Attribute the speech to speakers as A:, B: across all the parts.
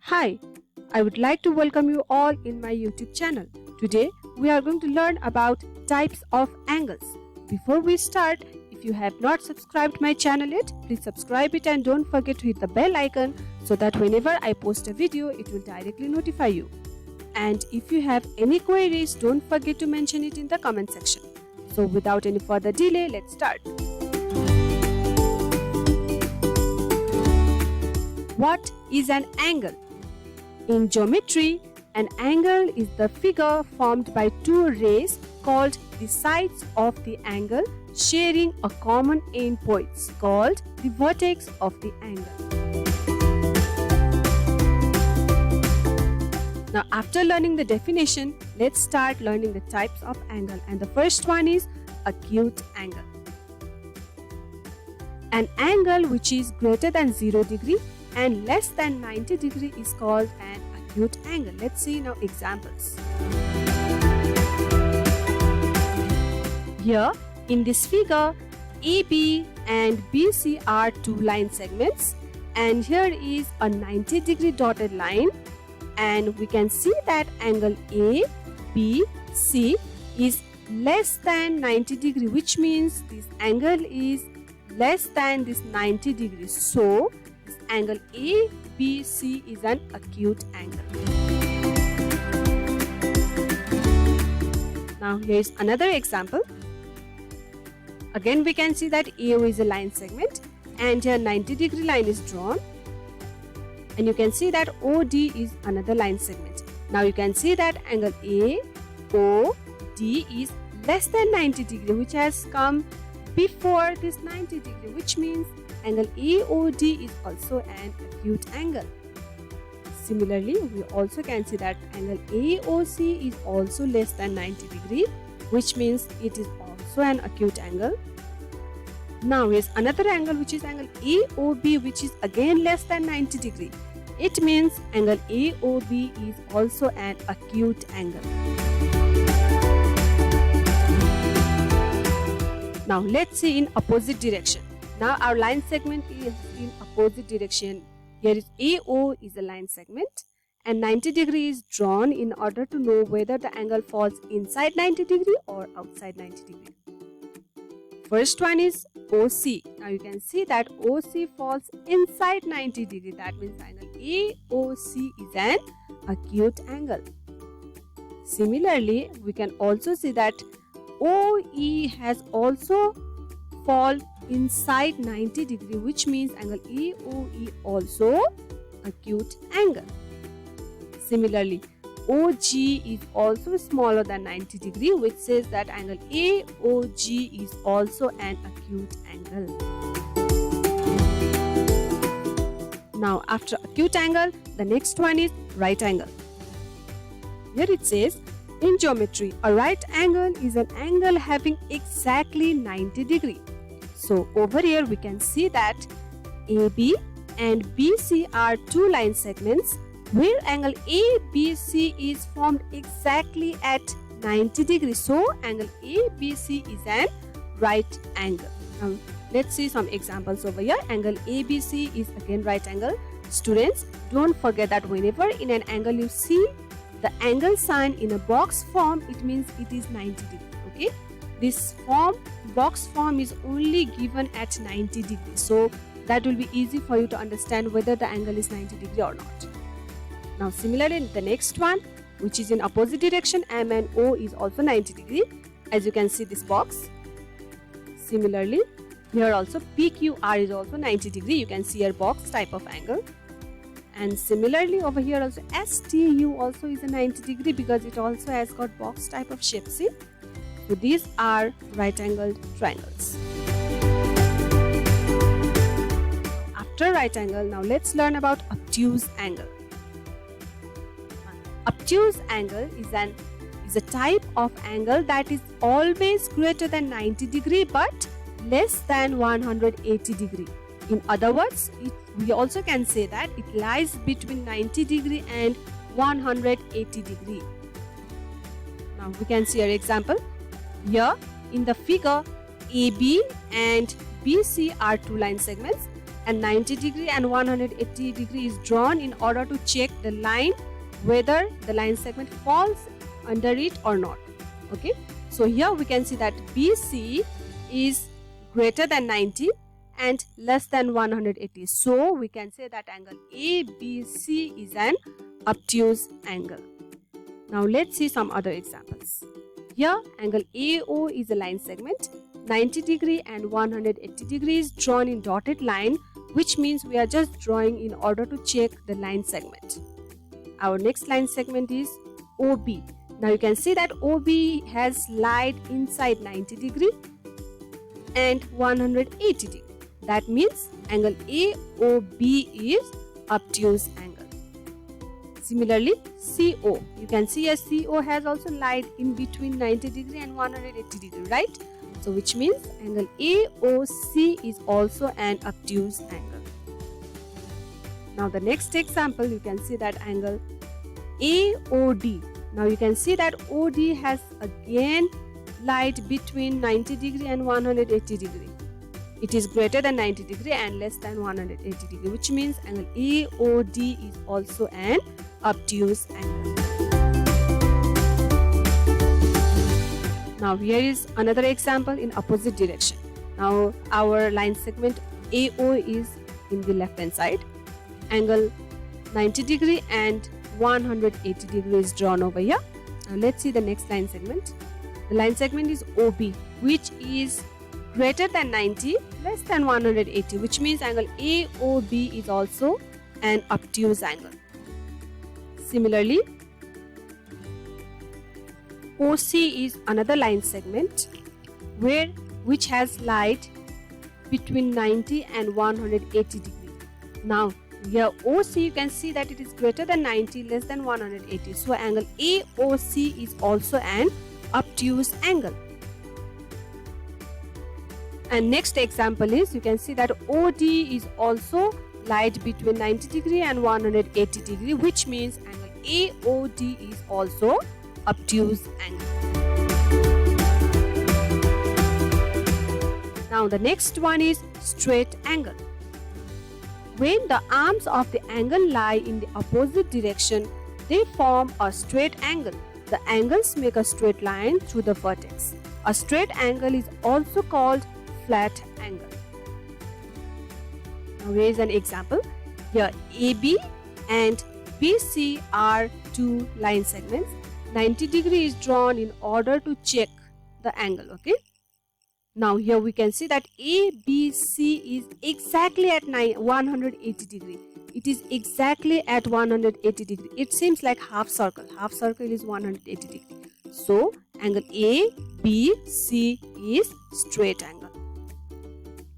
A: Hi, I would like to welcome you all in my YouTube channel. Today we are going to learn about types of angles. Before we start, if you have not subscribed my channel yet, please subscribe it and don't forget to hit the bell icon so that whenever I post a video, it will directly notify you. And if you have any queries, don't forget to mention it in the comment section. So without any further delay, let's start. What is an angle? In geometry, an angle is the figure formed by two rays called the sides of the angle sharing a common endpoint called the vertex of the angle. Now, after learning the definition, let's start learning the types of angle, and the first one is acute angle. An angle which is greater than 0 degree and less than 90 degree is called an acute angle. Let's see now examples. Here in this figure, AB and BC are two line segments, and here is a 90 degree dotted line, and we can see that angle ABC is less than 90 degree, which means this angle is less than this 90 degrees. So this angle ABC is an acute angle. Now here is another example. Again we can see that AO is a line segment, and here 90 degree line is drawn, and you can see that OD is another line segment. Now you can see that angle AOD is less than 90 degree, which has come before this 90 degree, which means angle AOD is also an acute angle. Similarly, we also can see that angle AOC is also less than 90 degree, which means it is also an acute angle. Now here's another angle which is angle AOB, which is again less than 90 degree. It means angle AOB is also an acute angle. Now let's see in opposite direction. Now our line segment is in opposite direction. Here is AO is a line segment, and 90 degree is drawn in order to know whether the angle falls inside 90 degree or outside 90 degree. First one is OC. Now you can see that OC falls inside 90 degree. That means angle AOC is an acute angle. Similarly, we can also see that OE has also fall inside 90 degree, which means angle AOE also acute angle. Similarly, OG is also smaller than 90 degree, which says that angle AOG is also an acute angle. Now after acute angle, the next one is right angle. Here it says, in geometry, a right angle is an angle having exactly 90 degree. So over here we can see that AB and BC are two line segments where angle ABC is formed exactly at 90 degrees. So angle ABC is an right angle. Now let's see some examples over here. Angle ABC is again right angle. Students, don't forget that whenever in an angle you see the angle sign in a box form, it means it is 90 degrees. Okay, this box form is only given at 90 degrees, so that will be easy for you to understand whether the angle is 90 degree or not. Now similarly, the next one, which is in opposite direction, M and O is also 90 degree, as you can see this box. Similarly, here also PQR is also 90 degree. You can see a box type of angle. And similarly over here also STU also is a 90 degree because it also has got box type of shape. See? So these are right angled triangles. After right angle, now let's learn about obtuse angle. Obtuse angle is a type of angle that is always greater than 90 degree but less than 180 degree. In other words, we also can say that it lies between 90 degree and 180 degree. Now we can see an example. Here in the figure, AB and BC are two line segments, and 90 degree and 180 degree is drawn in order to check the line whether the line segment falls under it or not. Okay, so here we can see that BC is greater than 90 and less than 180. So we can say that angle ABC is an obtuse angle. Now let's see some other examples. Here angle AO is a line segment. 90 degree and 180 degree is drawn in dotted line, which means we are just drawing in order to check the line segment. Our next line segment is OB. Now you can see that OB has lied inside 90 degree and 180 degree. That means angle AOB is obtuse angle. Similarly, CO. You can see a CO has also lied in between 90 degree and 180 degree, right? So which means angle AOC is also an obtuse angle. Now the next example, you can see that angle AOD. Now you can see that OD has again lied between 90 degree and 180 degree. It is greater than 90 degree and less than 180 degree, which means angle AOD is also an obtuse angle. Now here is another example in opposite direction. Now our line segment AO is in the left hand side. Angle 90 degree and 180 degree is drawn over here. Now let's see the next line segment. The line segment is OB, which is greater than 90, less than 180, which means angle AOB is also an obtuse angle. Similarly, OC is another line segment which has lied between 90 and 180 degree. Now here OC, you can see that it is greater than 90, less than 180. So angle AOC is also an obtuse angle. And next example is, you can see that OD is also lied between 90 degree and 180 degree, which means angle AOD is also obtuse angle. Now the next one is straight angle. When the arms of the angle lie in the opposite direction, they form a straight angle. The angles make a straight line through the vertex. A straight angle is also called flat angle. Now here is an example. Here AB and BC are two line segments. 90 degree is drawn in order to check the angle. Okay. Now here we can see that ABC is exactly at 180 degree. It is exactly at 180 degree. It seems like half circle. Half circle is 180 degree. So angle ABC is straight angle.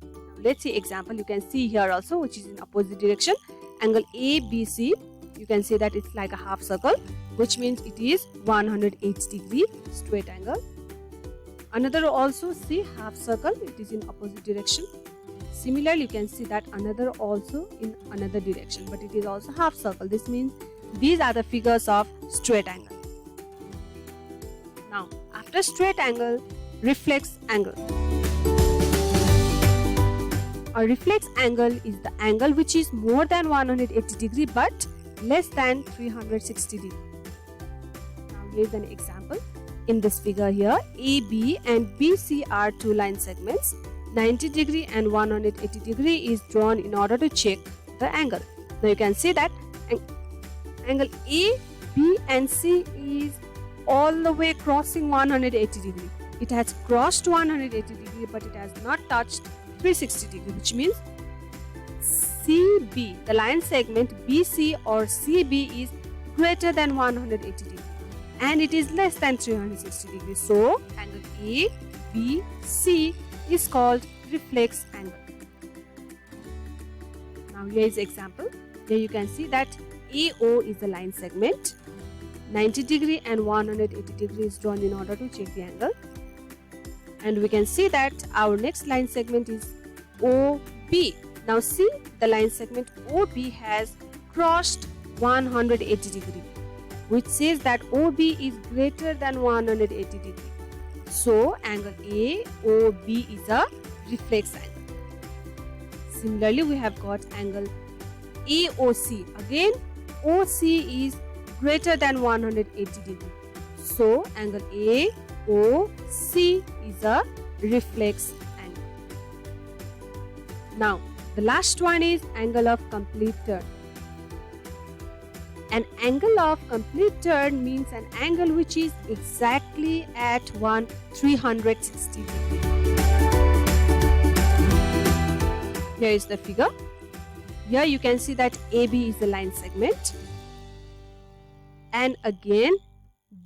A: Now let's see example. You can see here also, which is in opposite direction. Angle ABC, you can see that it's like a half circle, which means it is 180 degree straight angle. Another also see half circle, it is in opposite direction. Similarly, you can see that another also in another direction, but it is also half circle. This means these are the figures of straight angle. Now, after straight angle, reflex angle. A reflex angle is the angle which is more than 180 degree but less than 360 degree. Now, here is an example. In this figure here, AB and BC are two line segments. 90 degree and 180 degree is drawn in order to check the angle. Now you can see that angle A, B and C is all the way crossing 180 degree. It has crossed 180 degree but it has not touched 360 degree, which means CB, the line segment BC or CB is greater than 180 degree and it is less than 360 degrees. So angle ABC is called reflex angle. Now here is example. Here you can see that AO is the line segment. 90 degree and 180 degree is drawn in order to check the angle. And we can see that our next line segment is OB. Now see, the line segment OB has crossed 180 degree, which says that OB is greater than 180 degree. So angle AOB is a reflex angle. Similarly, we have got angle AOC. Again, OC is greater than 180 degree. So angle AOC is a reflex angle. Now, the last one is angle of complete turn. An angle of complete turn means an angle which is exactly at 360 degree. Here is the figure. Here you can see that AB is the line segment. And again,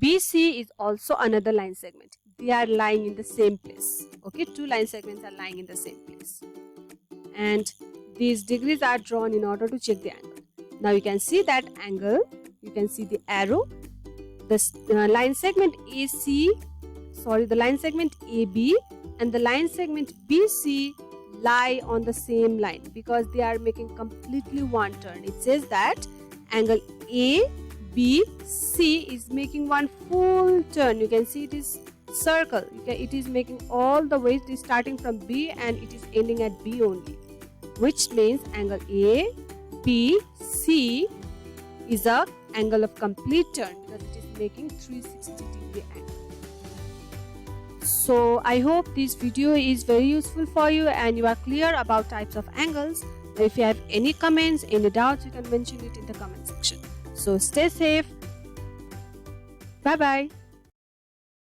A: BC is also another line segment. They are lying in the same place. Okay, two line segments are lying in the same place. And these degrees are drawn in order to check the angle. Now you can see that angle, you can see the arrow. The line segment the line segment AB and the line segment BC lie on the same line because they are making completely one turn. It says that angle ABC is making one full turn. You can see it is circle. It is making all the way, it is starting from B and it is ending at B only, which means angle ABC is a angle of complete turn because it is making 360 degree angle. So I hope this video is very useful for you and you are clear about types of angles. If you have any comments, any doubts, you can mention it in the comment section. So stay safe. Bye bye.